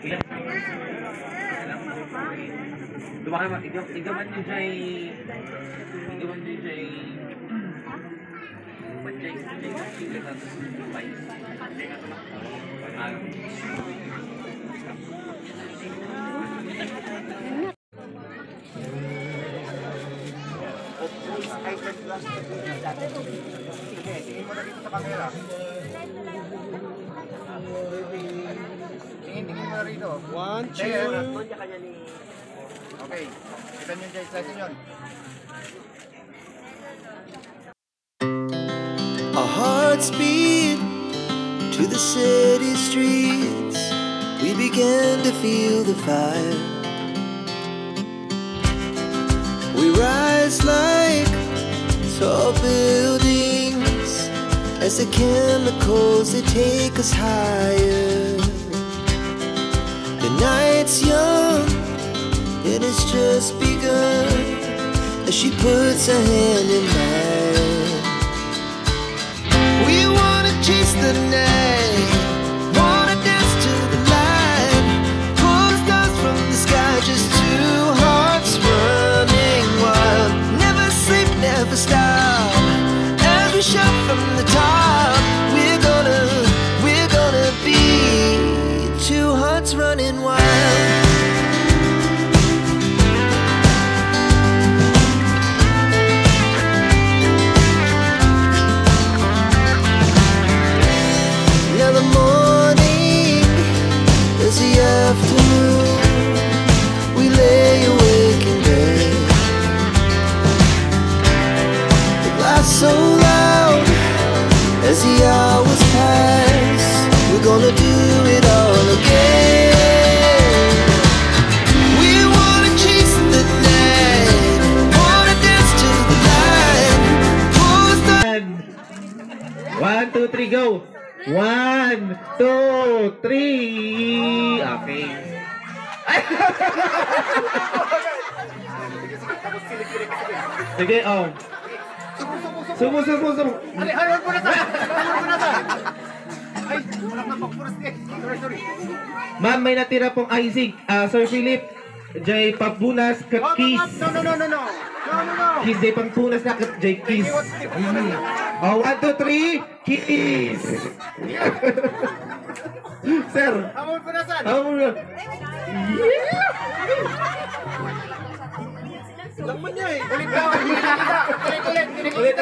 Ilan? Dumakan igaman nyo dyan tingin mo na dito sa camera. Tingin mo na rito. 1, 2. Okay. Kita nyo dyan, slide yun. Our hearts beat to the city streets. We began to feel the fire. We rise like tall buildings as the chemicals they take us higher. The night's young, it has just begun as she puts her hand in mine. We wanna chase the night, wanna dance to the light, pull the stars from the sky, just two hearts running wild. Never sleep, never stop, as we shout from the top. We're gonna be two hearts running wild. Now the morning is the afternoon. We lay awake in bed. The glass so loud as the hours pass. We're gonna do it all again. We wanna chase the night, wanna dance to the light. Pull the 1, 2, 3, go! 1, 2, 3. Okay. Sige, oh. Sumo. Huwag mo na sa! Ay, wala na pagpuras eh. Sorry. Ma'am, may natira pong icing. Sir Philip, Jay Pampunas, Kiss. No. Kiss, Jay Pampunas na Jay Kiss. Oh, 1, 2, 3, Kiss. Sir. Amon ko na saan? Yeah. Lang man niya eh. Ulit.